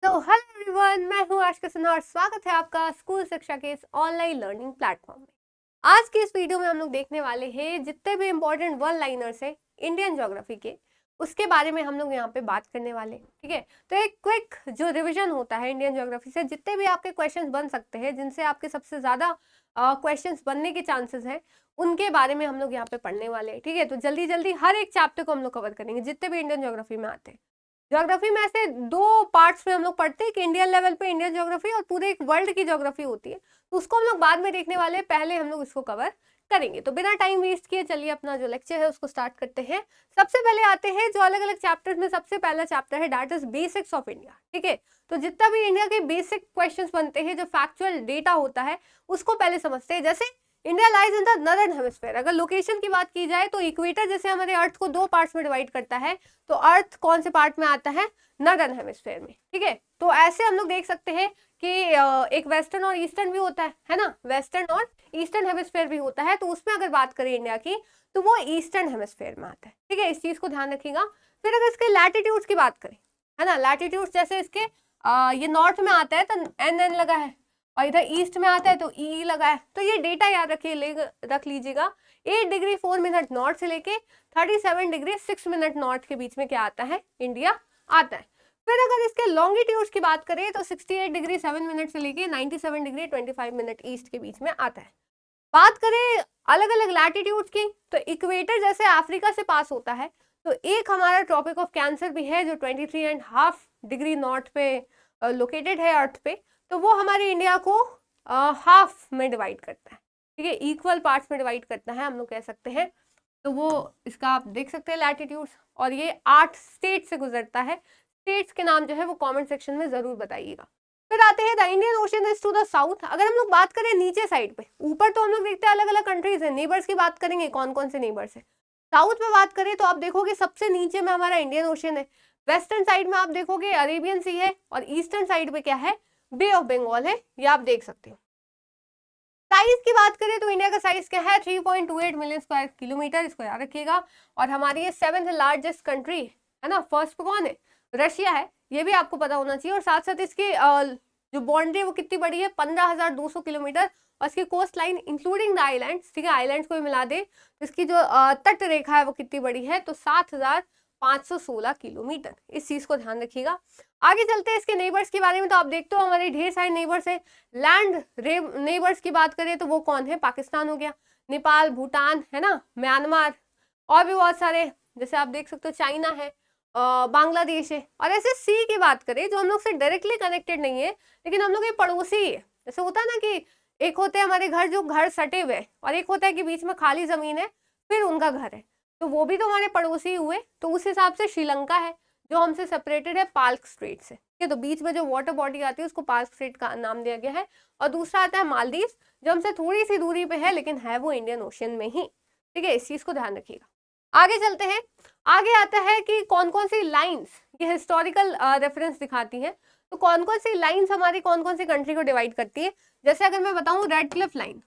Hello everyone, मैं हूँ आशिका सिन्हा और स्वागत है आपका स्कूल शिक्षा के इस ऑनलाइन लर्निंग प्लेटफॉर्म में। आज की इस वीडियो में हम लोग देखने वाले हैं जितने भी इम्पोर्टेंट वन लाइनर्स है इंडियन ज्योग्राफी के, उसके बारे में हम लोग यहाँ पे बात करने वाले हैं। ठीक है, तो एक क्विक जो रिविजन होता है इंडियन ज्योग्राफी से, जितने भी आपके क्वेश्चन बन सकते हैं, जिनसे आपके सबसे ज्यादा क्वेश्चन बनने के चांसेस हैं, उनके बारे में हम लोग यहाँ पे पढ़ने वाले हैं। ठीक है, तो जल्दी जल्दी हर एक चैप्टर को हम लोग कवर करेंगे जितने भी इंडियन ज्योग्राफी में आते हैं। ज्योग्राफी में ऐसे दो पार्ट्स में हम लोग पढ़ते हैं कि इंडियन लेवल पे इंडियन ज्योग्राफी और पूरे एक वर्ल्ड की ज्योग्राफी होती है, तो उसको हम लोग बाद में देखने वाले हैं, पहले हम लोग इसको कवर करेंगे। तो बिना टाइम वेस्ट किए चलिए अपना जो लेक्चर है उसको स्टार्ट करते हैं। सबसे पहले आते हैं जो अलग अलग चैप्टर्स में, सबसे पहला चैप्टर है that is basics of India. ठीक है, तो जितना भी इंडिया के बेसिक क्वेश्चंस बनते हैं, जो फैक्चुअल डेटा होता है, उसको पहले समझते हैं। जैसे India lies in the northern hemisphere, अगर लोकेशन की बात की जाए तो इक्वेटर जैसे हमारे अर्थ को दो पार्ट्स में डिवाइड करता है, तो अर्थ कौन से पार्ट में आता है? नदर्न हेमिस्फीयर में। ठीक है, तो ऐसे हम लोग देख सकते हैं कि एक वेस्टर्न और ईस्टर्न भी होता है ना, वेस्टर्न और ईस्टर्न हेमिस्फीयर भी होता है, तो उसमें अगर बात करें इंडिया की तो वो ईस्टर्न हेमिस्फीयर में आता है। ठीक है, इस चीज को ध्यान रखिएगा। फिर अगर इसके लैटिट्यूड्स की बात करें, है ना, लैटिट्यूड्स जैसे इसके ये नॉर्थ में आता है तो एन लगा है, और इधर ईस्ट में आता है तो ई लगा है, तो ये डेटा याद रख लीजिएगा। 8 डिग्री 4 मिनट नॉर्थ से लेके 37 डिग्री 6 मिनट नॉर्थ के बीच में क्या आता है? इंडिया आता है। फिर अगर इसके लॉन्गिट्यूड्स की बात करें तो 68 डिग्री 7 मिनट से लेके 97 डिग्री 25 मिनट ईस्ट के बीच में आता है। बात करें अलग अलग लैटिट्यूड्स की, तो इक्वेटर जैसे अफ्रीका से पास होता है, तो एक हमारा ट्रॉपिक ऑफ कैंसर भी है जो 23.5 डिग्री नॉर्थ पे लोकेटेड है अर्थ पे, तो वो हमारे इंडिया को हाफ में डिवाइड करता है। ठीक है, इक्वल पार्ट्स में डिवाइड करता है, हम लोग कह सकते हैं। तो वो इसका आप देख सकते हैं लैटिट्यूड्स, और ये 8 स्टेट से गुजरता है। स्टेट्स के नाम जो है वो कमेंट सेक्शन में जरूर बताइएगा। फिर आते हैं the Indian Ocean is to the south. अगर हम लोग बात करें नीचे साइड पे, ऊपर तो हम लोग देखते हैं अलग अलग कंट्रीज है, नेबर्स की बात करेंगे कौन कौन से नेबर्स है। साउथ में बात करें तो आप देखोगे सबसे नीचे में हमारा इंडियन ओशन है, वेस्टर्न साइड में आप देखोगे अरेबियन सी है, और ईस्टर्न साइड पे क्या है? बे ऑफ बंगाल है, ये आप देख सकते हो। साइज की बात करें तो इंडिया का साइज क्या है? 3.28 मिलियन स्क्वायर किलोमीटर, इसको याद रखिएगा। और हमारी ये 7th लार्जेस्ट कंट्री है ना, फर्स्ट पे कौन है? रशिया है, ये भी आपको पता होना चाहिए। और साथ साथ इसकी जो बाउंड्री है वो कितनी बड़ी है? 15,200 किलोमीटर, और इसकी coast line including the islands, ठीक है, आइलैंड्स को भी मिला दे तो इसकी जो तट रेखा है वो कितनी बड़ी है? तो 7,516 किलोमीटर। इस चीज को ध्यान रखिएगा। आगे चलते हैं इसके नेबर्स के बारे में, तो आप देखते हो हमारे ढेर सारे नेबर्स है। लैंड नेबर्स की बात करें तो वो कौन है? पाकिस्तान हो गया, नेपाल, भूटान, है ना, म्यांमार, और भी बहुत सारे, जैसे आप देख सकते हो चाइना है, बांग्लादेश है। और ऐसे सी की बात करें जो हम लोग से डायरेक्टली कनेक्टेड नहीं है, लेकिन हम लोग ये पड़ोसी है। जैसे होता है ना कि एक होते हैं हमारे घर जो घर सटे हुए, और एक होता है कि बीच में खाली जमीन है फिर उनका घर है, तो वो भी तो हमारे पड़ोसी हुए। तो उस हिसाब से श्रीलंका है जो हमसे सेपरेटेड है पाल्क स्ट्रेट से, ठीक है, तो बीच में जो वाटर बॉडी आती है उसको पाल्क स्ट्रेट का नाम दिया गया है। और दूसरा आता है मालदीव, जो हमसे थोड़ी सी दूरी पे है लेकिन है वो इंडियन ओशन में ही। ठीक है, इस चीज को ध्यान रखिएगा। आगे चलते हैं। आगे आता है कि कौन कौन सी लाइंस ये हिस्टोरिकल रेफरेंस दिखाती हैं, तो कौन कौन सी लाइंस हमारी कौन कौन सी कंट्री को डिवाइड करती है। जैसे अगर मैं बताऊं रेड क्लिफ लाइन,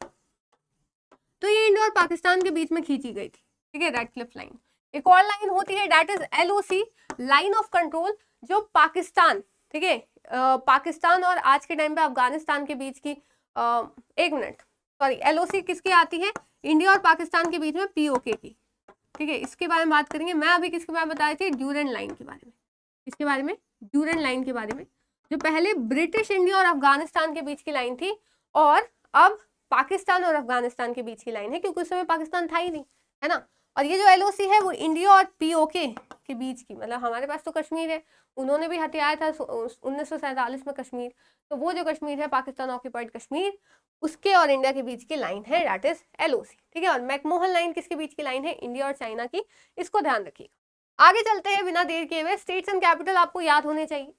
तो ये इंडिया और पाकिस्तान के बीच में खींची गई थी। ठीक है, रेड क्लिफ लाइन। एक और लाइन होती है that is LOC, line of control, जो पाकिस्तान, ठीक है, पाकिस्तान और आज के टाइम पे अफगानिस्तान के बीच की एक मिनट, सॉरी, LOC किसकी आती है? इंडिया और पाकिस्तान के बीच में POK की। ठीक है, इसके बारे में बात करेंगे। मैं अभी किसके बारे में बताई थी? ड्यूरेंट लाइन के बारे में। इसके बारे में, ड्यूरेंट लाइन के बारे में, जो पहले ब्रिटिश इंडिया और अफगानिस्तान के बीच की लाइन थी, और अब पाकिस्तान और अफगानिस्तान के बीच की लाइन है, क्योंकि उस समय पाकिस्तान था ही नहीं, है ना। और ये जो LOC है वो इंडिया और POK के बीच की, मतलब हमारे पास तो कश्मीर है, उन्होंने भी हथियाया था 1947 में कश्मीर, तो वो जो कश्मीर है पाकिस्तान ऑक्यूपाइड कश्मीर, उसके और इंडिया के बीच की लाइन है दैट इज LOC। ठीक है, और मैकमोहन लाइन किसके बीच की लाइन है? इंडिया और चाइना की। इसको ध्यान रखिएगा। आगे चलते हैं बिना देर किए हुए। स्टेट्स एंड कैपिटल आपको याद होने चाहिए,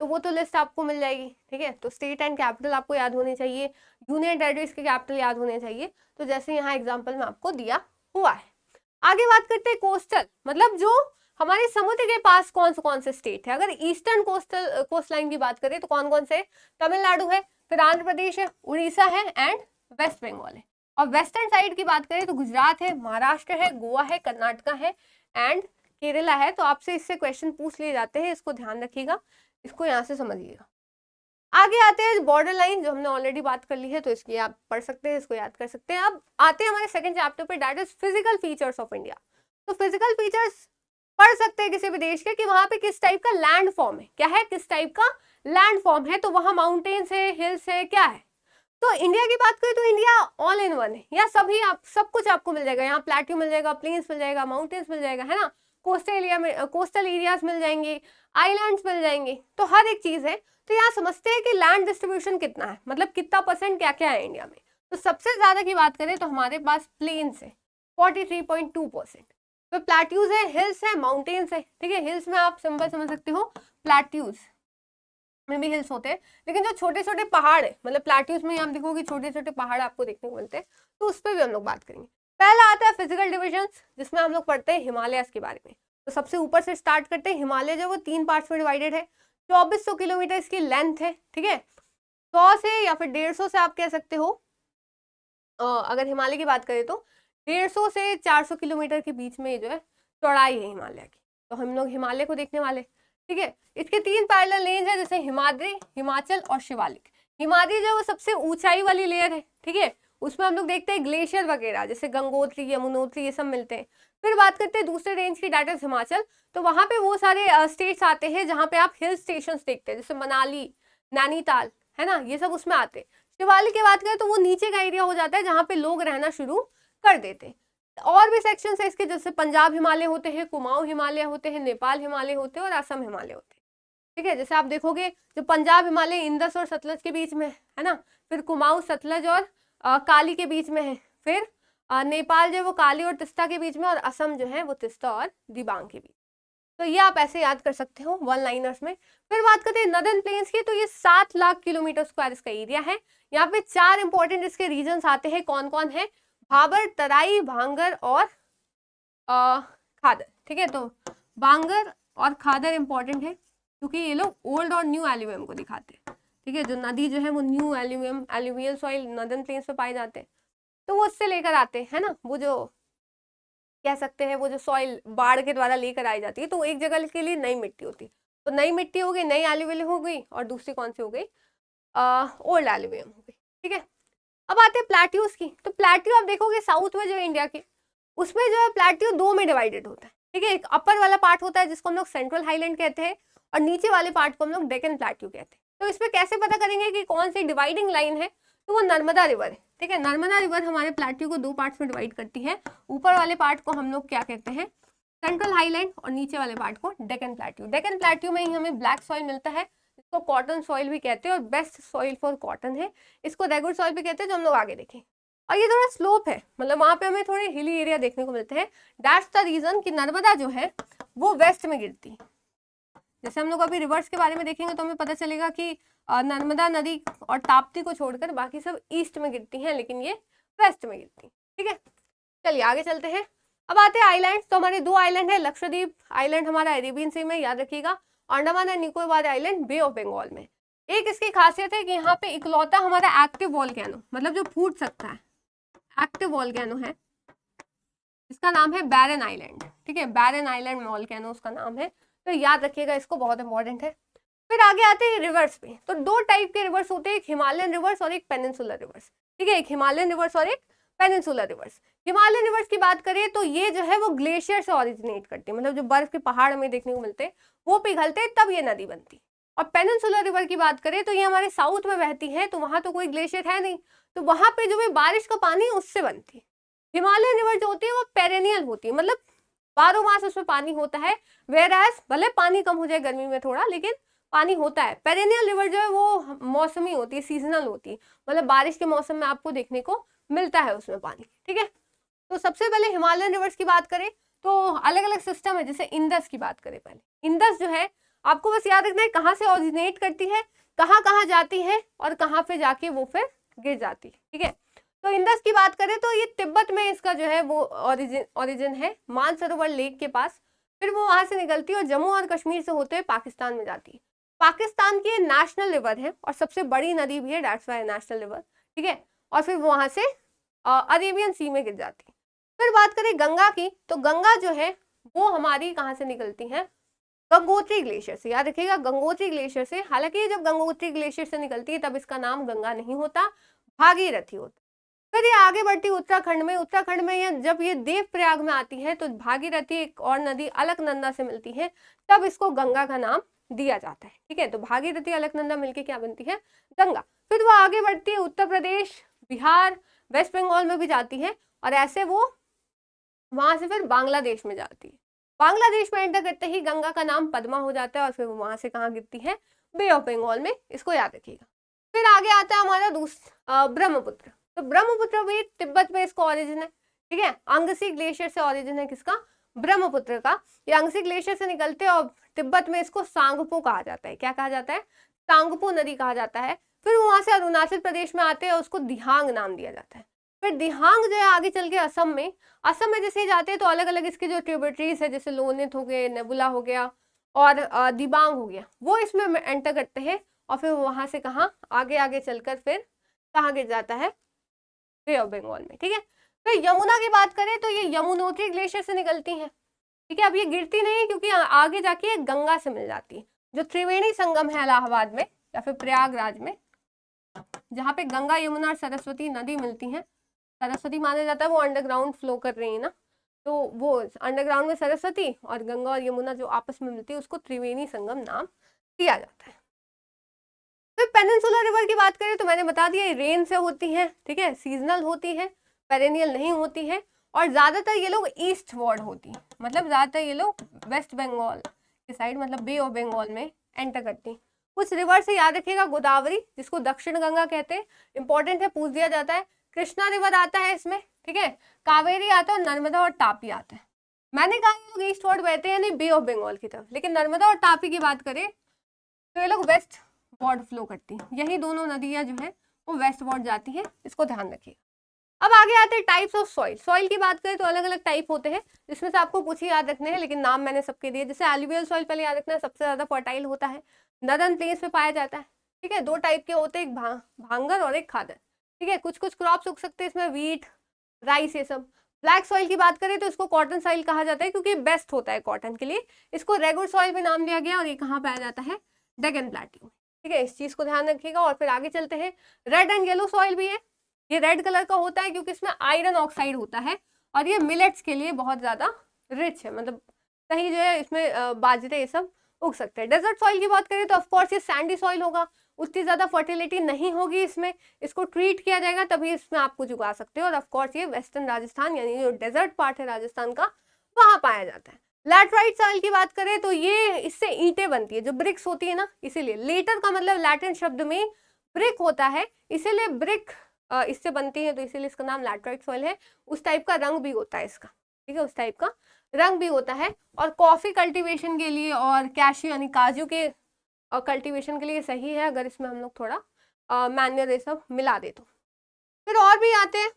तो वो तो लिस्ट आपको मिल जाएगी। ठीक है, तो स्टेट एंड कैपिटल आपको याद होने चाहिए, यूनियन टेरिटरीज के कैपिटल याद होने चाहिए, तो जैसे यहाँ एग्जाम्पल में आपको दिया हुआ है। आगे बात करते हैं कोस्टल, मतलब जो हमारे समुद्र के पास कौन से स्टेट है। अगर ईस्टर्न कोस्ट लाइन की बात करें तो कौन कौन से? तमिलनाडु है, फिर आंध्र प्रदेश है, उड़ीसा है, एंड वेस्ट बंगाल है। और वेस्टर्न साइड की बात करें तो गुजरात है, महाराष्ट्र है, गोवा है, कर्नाटका है, एंड केरला है। तो आपसे इससे क्वेश्चन पूछ लिए जाते हैं, इसको ध्यान रखिएगा। इसको यहाँ से समझिएगा। आगे आते हैं बॉर्डर लाइन, जो हमने ऑलरेडी बात कर ली है, तो इसकी आप पढ़ सकते हैं, इसको याद कर सकते हैं। अब आते हैं हमारे सेकंड चैप्टर पे, that is physical features of India. तो फिजिकल फीचर्स पढ़ सकते हैं किसी भी देश के, कि वहां पे किस टाइप का लैंड फॉर्म है, क्या है, किस टाइप का लैंड फॉर्म है, तो वहां माउंटेन्स है, हिल्स है, क्या है। तो इंडिया की बात करें तो इंडिया ऑल इन वन है, यहाँ सभी आप सब कुछ आपको मिल जाएगा, यहाँ प्लेट्यू मिल जाएगा, प्लेन्स मिल जाएगा, माउंटेन्स मिल जाएगा, है ना, कोस्टल एरिया में कोस्टल एरियाज मिल जाएंगे, आइलैंड्स मिल जाएंगे, तो हर एक चीज है। तो यहाँ समझते हैं कि लैंड डिस्ट्रीब्यूशन कितना है, मतलब कितना परसेंट क्या क्या है इंडिया में। तो सबसे ज्यादा की बात करें तो हमारे पास प्लेन्स है 43.2%, तो प्लेट्यूज है, हिल्स है, माउंटेन्स है, ठीक है। हिल्स में आप सिंपल समझ सकते हो, प्लेट्यूज में भी हिल्स होते हैं, लेकिन जो छोटे छोटे पहाड़ है, मतलब प्लेट्यूज में आप देखोगे छोटे छोटे पहाड़ आपको देखने को मिलते हैं, तो उस पर भी हम लोग बात करेंगे। पहला आता है फिजिकल डिविजन, जिसमें हम लोग पढ़ते हैं हिमालयस के बारे में। तो सबसे ऊपर से स्टार्ट करते हैं। हिमालय जो वो 3 पार्ट्स में डिवाइडेड है, 2400 किलोमीटर इसकी लेंथ है, ठीक है। 100 से या फिर 150 से आप कह सकते हो, अगर हिमालय की बात करें तो 150 से 400 किलोमीटर के बीच में जो है चौड़ाई है हिमालय की। तो हम लोग हिमालय को देखने वाले, ठीक है। इसके 3 पैरेलल रेंज है, जैसे हिमाद्री, हिमाचल और शिवालिक। हिमाद्री जो वो सबसे ऊंचाई वाली लेयर है, ठीक है, उसमें हम लोग देखते हैं ग्लेशियर वगैरह, जैसे गंगोत्री, यमुनोत्री, ये सब मिलते हैं। फिर बात करते हैं दूसरे रेंज की, डेट इज हिमाचल। तो वहां पे वो सारे स्टेट्स आते हैं जहाँ पे आप हिल स्टेशन देखते हैं, जैसे मनाली, नैनीताल, है ना, ये सब उसमें आते हैं। शिवालिक की बात करें तो वो नीचे का एरिया हो जाता है जहाँ पे लोग रहना शुरू कर देते हैं। और भी सेक्शन है इसके, जैसे पंजाब हिमालय होते हैं, कुमाऊं हिमालय होते हैं, नेपाल हिमालय होते हैं और असम हिमालय होते हैं, ठीक है। जैसे आप देखोगे जो पंजाब हिमालय इंदस और सतलज के बीच में है ना, फिर कुमाऊं सतलज और काली के बीच में है, फिर नेपाल जो वो काली और तिस्ता के बीच में, और असम जो है वो तिस्ता और दिबांग के बीच। तो ये आप ऐसे याद कर सकते हो वन लाइनर्स में। फिर बात करते हैं नदर्न प्लेन्स की, तो ये 7 लाख किलोमीटर स्क्वायर इसका एरिया है। यहाँ पे 4 इंपॉर्टेंट इसके रीजन्स आते हैं, कौन कौन है, भाबर, तराई, भांगर और खादर, ठीक है। तो भांगर और खादर इंपॉर्टेंट है, क्योंकि ये लोग ओल्ड और न्यू एल्यूवियम को दिखाते हैं, ठीक है। जो नदी जो है वो new alluvium, alluvial soil northern plains पे पाए जाते हैं, तो वो उससे लेकर आते हैं ना, वो जो कह सकते हैं वो जो सॉइल बाढ़ के द्वारा लेकर आई जाती है, तो एक जगह के लिए नई मिट्टी होती है। तो नई मिट्टी हो गई, नई एल्यूवियल हो गई, और दूसरी कौन सी हो गई, ओल्ड एल्यूवियम हो गई, ठीक है। अब आते हैं प्लेट्यूज की। तो प्लेट्यू आप देखोगे साउथ में जो है इंडिया के, उसमें जो है प्लेट्यू 2 में डिवाइडेड होता है, ठीक है। एक अपर वाला पार्ट होता है जिसको हम लोग सेंट्रल हाईलैंड कहते हैं, और नीचे वाले पार्ट को हम लोग डेक्कन प्लेट्यू कहते हैं। तो इसमें कैसे पता करेंगे कि कौन सी डिवाइडिंग लाइन है, तो वो नर्मदा रिवर है, ठीक है। नर्मदा रिवर हमारे प्लेट्यू को 2 पार्ट्स में डिवाइड करती है। ऊपर वाले पार्ट को हम लोग क्या कहते हैं, सेंट्रल हाईलैंड, और नीचे वाले पार्ट को डेक्कन प्लेट्यू। डेक्कन प्लेट्यू में ही हमें ब्लैक सॉइल मिलता है, इसको कॉटन सॉइल भी कहते हैं, और बेस्ट सॉइल फॉर कॉटन है। इसको रेगुलर सॉइल भी कहते हैं, जो हम लोग आगे देखें। और ये थोड़ा स्लोप है, मतलब वहां पे हमें थोड़े हिली एरिया देखने को मिलते हैं। दैट्स द रीजन कि नर्मदा जो है वो वेस्ट में गिरती है। जैसे हम लोग अभी रिवर्स के बारे में देखेंगे तो हमें पता चलेगा कि नर्मदा नदी और ताप्ती को छोड़कर बाकी सब ईस्ट में गिरती हैं, लेकिन ये वेस्ट में गिरती है, ठीक है। चलिए आगे चलते हैं। अब आते हैं आइलैंड। तो हमारे 2 आइलैंड है, लक्षद्वीप आइलैंड हमारा अरेबियन सी में, याद रखिएगा, Andaman and Nicobar island Bay of Bengal में। एक इसकी खासियत है कि यहाँ पे इकलौता हमारा एक्टिव वॉल्केनो, मतलब जो फूट सकता है, एक्टिव वॉल्केनो है, इसका नाम है बैरन आइलैंड, ठीक है। बैरन आइलैंड वॉल्केनो उसका नाम है, तो याद रखिएगा इसको, बहुत इंपॉर्टेंट है। फिर आगे आते हैं रिवर्स पे। तो 2 टाइप के रिवर्स होते हैं, एक हिमालयन रिवर्स और एक पेनिनसुलर रिवर्स, ठीक है। एक हिमालयन रिवर्स और एक पेनिनसुलर रिवर्स। हिमालयन रिवर्स की बात करें तो ये जो है वो ग्लेशियर से ऑरिजिनेट करती है, मतलब जो बर्फ के पहाड़ हमें देखने को मिलते हैं वो पिघलते हैं, तब ये नदी बनती। और पेनिनसुलर रिवर की बात करें तो ये हमारे साउथ में बहती है, तो वहां तो कोई ग्लेशियर है नहीं, तो वहां पे जो भी बारिश का पानी उससे बनती है। हिमालयन रिवर जो होती है वो पेरेनियल होती है, मतलब 12 मास उसमें पानी होता है, वेयर एज भले पानी कम हो जाए गर्मी में थोड़ा, लेकिन पानी होता है। पेरेनियल रिवर जो है वो मौसमी होती है, सीजनल होती है, मतलब बारिश के मौसम में आपको देखने को मिलता है उसमें पानी, ठीक है। तो सबसे पहले हिमालयन रिवर्स की बात करें तो अलग अलग सिस्टम है। जैसे इंदस की बात करें, पहले इंदस जो है आपको बस याद रखना है कहाँ से ऑरिजिनेट करती है, कहाँ कहाँ जाती है, और कहाँ पे जाके वो फिर गिर जाती है, ठीक है। तो इंदस की बात करें तो ये तिब्बत में इसका जो है वो ओरिजिन है, मानसरोवर लेक के पास। फिर वो वहां से निकलती है और जम्मू और कश्मीर से होते हुए पाकिस्तान में जाती है। पाकिस्तान की नेशनल रिवर है और सबसे बड़ी नदी भी है, दैट्स व्हाई नेशनल रिवर, ठीक है। और फिर वहां से अरेबियन सी में गिर जाती है। फिर बात करें गंगा की, तो गंगा जो है वो हमारी कहाँ से निकलती है, गंगोत्री ग्लेशियर से, याद रखिएगा गंगोत्री ग्लेशियर से। हालांकि जब गंगोत्री ग्लेशियर से निकलती है तब इसका नाम गंगा नहीं होता, भागीरथी होता। फिर ये आगे बढ़ती उत्तराखंड में, उत्तराखंड में जब ये देवप्रयाग में आती है तो भागीरथी एक और नदी अलकनंदा से मिलती है, तब इसको गंगा का नाम दिया जाता है। ठीक है, तो भागीरथी अलकनंदा मिलके क्या बनती है, गंगा। फिर वो आगे बढ़ती है उत्तर प्रदेश, बिहार, वेस्ट बंगाल में भी जाती है, और ऐसे वो वहां से फिर बांग्लादेश में जाती है। बांग्लादेश में एंटर करते ही गंगा का नाम पद्मा हो जाता है, और फिर वो वहां से कहाँ गिरती है, बे ऑफ बंगाल में, इसको याद रखिएगा। फिर आगे आता है हमारा ब्रह्मपुत्र। तो ब्रह्मपुत्र भी तिब्बत में इसका ऑरिजिन है। ठीक है, अंगसी ग्लेशियर से ऑरिजिन है किसका, ब्रह्मपुत्र का। ये अंगसी ग्लेशियर से निकलते हैं और तिब्बत में इसको सांगपो कहा जाता है। क्या कहा जाता है, सांगपो नदी कहा जाता है। फिर वहां से अरुणाचल प्रदेश में आते हैं और उसको दिहांग नाम दिया जाता है। फिर दिहांग जो है आगे चल के असम में जैसे जाते हैं तो अलग अलग इसके जो ट्रिब्यूटरीज है, जैसे लोनित हो गए, नेबुला हो गया और दिबांग हो गया, वो इसमें एंटर करते हैं। और फिर वहां से कहाँ आगे आगे चलकर फिर कहाँ गिर जाता है, बे ऑफ बंगाल में। ठीक है, फिर यमुना की बात करें तो ये यमुनोत्री ग्लेशियर से निकलती है। ठीक है, अब ये गिरती नहीं क्योंकि आगे जाके गंगा से मिल जाती है। जो त्रिवेणी संगम है इलाहाबाद में या फिर प्रयागराज में, जहाँ पे गंगा, यमुना और सरस्वती नदी मिलती है, सरस्वती माना जाता है वो अंडरग्राउंड फ्लो कर रही है ना, तो वो अंडरग्राउंड में सरस्वती और गंगा और यमुना जो आपस में मिलती है उसको त्रिवेणी संगम नाम दिया जाता है। फिर पेनिनसुलर रिवर की बात करें तो मैंने बता दिया रेन से होती है। ठीक है, सीजनल होती है, पेरेनियल नहीं होती है, और ज्यादातर ये लोग ईस्ट वर्ड होती है, मतलब ज्यादातर ये लोग वेस्ट बंगाल के साइड, मतलब बे ऑफ बंगाल में एंटर करती हैं। कुछ रिवर से याद रखिएगा, गोदावरी जिसको दक्षिण गंगा कहते हैं, इंपॉर्टेंट है, पूछ दिया जाता है। कृष्णा रिवर आता है इसमें। ठीक है, कावेरी आता है, नर्मदा और तापी आता है। मैंने कहा ये लोग ईस्ट वर्ड बहते हैं नहीं बे ऑफ बंगाल की तरफ, लेकिन नर्मदा और तापी की बात करें तो ये लोग वेस्ट वर्ड फ्लो करती हैं। यही दोनों नदियां जो है वो वेस्ट वर्ड जाती हैं, इसको ध्यान रखिए। अब आगे आते हैं टाइप्स ऑफ सॉइल। सॉइल की बात करें तो अलग अलग टाइप होते हैं, जिसमें से आपको कुछ ही याद रखने हैं, लेकिन नाम मैंने सबके दिए। जैसे एलुवियल सॉइल पहले याद रखना है, सबसे ज्यादा फर्टाइल होता है, नदन प्लेन्स में पाया जाता है। ठीक है, दो टाइप के होते हैं, एक भांगर और एक खादर। ठीक है, कुछ कुछ क्रॉप्स उग सकते हैं इसमें, वीट, राइस, ये सब। ब्लैक सॉइल की बात करें तो इसको कॉटन सॉइल कहा जाता है, क्योंकि बेस्ट होता है कॉटन के लिए। इसको रेगुलर सॉइल भी नाम दिया गया, और ये कहाँ पाया जाता है, डेक्कन प्लेट्यू। ठीक है, इस चीज को ध्यान रखिएगा। और फिर आगे चलते हैं, रेड एंड येलो सॉइल भी है। ये रेड कलर का होता है क्योंकि इसमें आयरन ऑक्साइड होता है, और ये मिलेट्स के लिए बहुत ज्यादा रिच है, मतलब कहीं जो है इसमें बाजरे ये सब उग सकते हैं। डेजर्ट सॉइल की बात करें तो ऑफकोर्स ये सैंडी सॉइल होगा, उतनी ज्यादा फर्टिलिटी नहीं होगी इसमें, इसको ट्रीट किया जाएगा तभी इसमें आप कुछ उगा सकते हो। और ऑफकोर्स ये वेस्टर्न राजस्थान यानी जो डेजर्ट पार्ट है राजस्थान का, वहां पाया जाता है। लैटराइट सॉइल की बात करें तो ये इससे ईंटें बनती है, जो ब्रिक्स होती है ना, इसीलिए लेटर का मतलब लैटिन शब्द में ब्रिक होता है, इसीलिए ब्रिक इससे बनती है, तो इसीलिए इसका नाम लैटराइट सॉइल है। उस टाइप का रंग भी होता है इसका। ठीक है, उस टाइप का रंग भी होता है। और कॉफी कल्टीवेशन के लिए और कैश्यू यानी काजू के कल्टीवेशन के लिए सही है, अगर इसमें हम लोग थोड़ा मैन्योर ये सब मिला दे तो। फिर और भी आते हैं,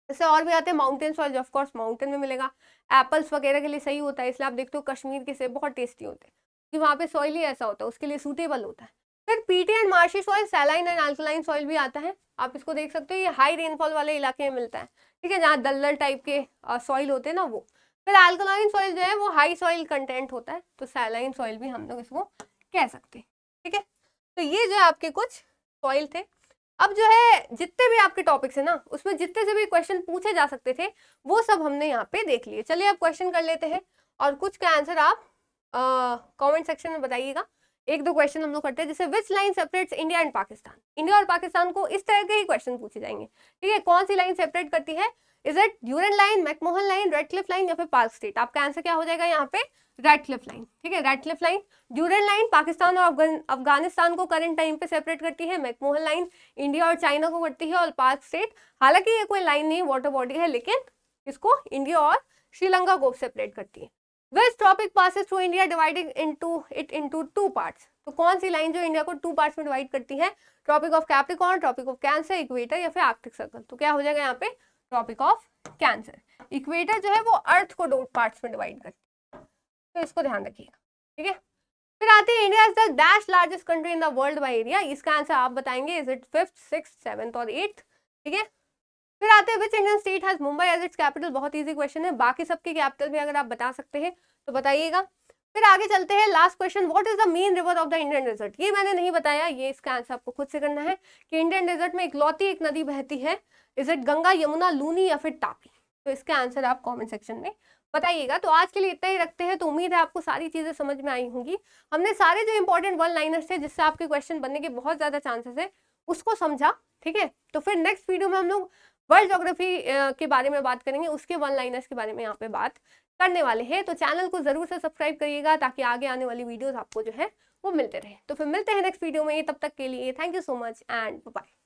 जैसे और भी आते हैं माउंटेन सॉइल, जो ऑफकोर्स माउंटेन में मिलेगा। एप्पल्स वगैरह के लिए सही होता है, इसलिए आप देखते हो कश्मीर के सेब बहुत टेस्टी होते हैं, कि वहाँ पे सॉइल ही ऐसा होता है, उसके लिए सूटेबल होता है। फिर PT and marshy soil, saline and alkaline soil भी आता है, आप इसको देख सकते हो, ये हाई रेनफॉल वाले इलाके में मिलता है। ठीक है, जहाँ दलदल टाइप के सॉइल होते हैं ना वो। फिर अल्कलाइन सॉइल जो है वो हाई सॉइल कंटेंट होता है, तो सैलाइन सॉइल भी हम लोग इसको कह सकते हैं। ठीक है, तो ये जो है आपके कुछ सॉइल थे। अब जो है जितने भी आपके टॉपिक्स है ना, उसमें जितने से भी क्वेश्चन पूछे जा सकते थे वो सब हमने यहाँ पे देख लिए। चलिए अब क्वेश्चन कर लेते हैं, और कुछ का आंसर आप कमेंट सेक्शन में बताइएगा। एक दो क्वेश्चन हम लोग करते हैं, जैसे which line separates India and Pakistan. India और पाकिस्तान को इस तरह के ही क्वेश्चन पूछे जाएंगे। ठीक है, कौन सी लाइन सेपरेट करती है, is it Durand line, McMahon line, Radcliffe line या फिर पार्क स्ट्रीट। आपका आंसर क्या हो जाएगा यहाँ पे, रेडक्लिफ लाइन। ठीक है, Radcliffe line. Durand line Pakistan और अफगानिस्तान को करंट टाइम पे सेपरेट करती है। मैकमोहन लाइन इंडिया और चाइना को करती है। और पार्क स्ट्रीट, हालांकि ये कोई लाइन नहीं, वाटर बॉडी है, लेकिन इसको इंडिया और श्रीलंका को सेपरेट करती है। Which topic passes through India dividing it into two parts? तो कौन सी लाइन जो इंडिया को टू पार्ट्स में डिवाइड करती है, tropic of Capricorn, tropic of Cancer, equator या फिर आर्कटिक सर्कल। तो क्या हो जाएगा यहाँ पे, ट्रॉपिक ऑफ कैंसर। इक्वेटर जो है वो अर्थ को दो पार्ट्स में डिवाइड करती है, तो इसको ध्यान रखिएगा। ठीक है, फिर आती है India is the dash largest country in the world by area. इसका आंसर आप बताएंगे, is it 5th, 6th, 7th और 8th। ठीक है, फिर आते हैं which Indian state has Mumbai as its capital. बहुत इजी क्वेश्चन है, बाकी सबकी कैपिटल भी अगर आप बता सकते हैं तो बताइएगा। फिर आगे चलते हैं, last question, what is the main river of the Indian desert. ये मैंने नहीं बताया, ये इसका आंसर आपको खुद से करना है कि इंडियन डेजर्ट में इकलौती एक नदी बहती है, इज इट गंगा, यमुना, लूनी या फिर तापी। तो इसका आंसर आप कमेंट सेक्शन में बताइएगा। तो आज के लिए इतना ही रखते हैं। तो उम्मीद है आपको सारी चीजें समझ में आई होंगी। हमने सारे जो इंपॉर्टेंट वन लाइनर्स थे जिससे आपके क्वेश्चन बनने के बहुत ज्यादा चांसेस है उसको समझा, ठीक है। तो फिर नेक्स्ट वीडियो में हम लोग वर्ल्ड ज्योग्राफी के बारे में बात करेंगे, उसके वन लाइनर्स के बारे में यहाँ पे बात करने वाले हैं। तो चैनल को जरूर से सब्सक्राइब करिएगा ताकि आगे आने वाली वीडियोस आपको जो है वो मिलते रहे। तो फिर मिलते हैं नेक्स्ट वीडियो में, तब तक के लिए thank you so much and bye.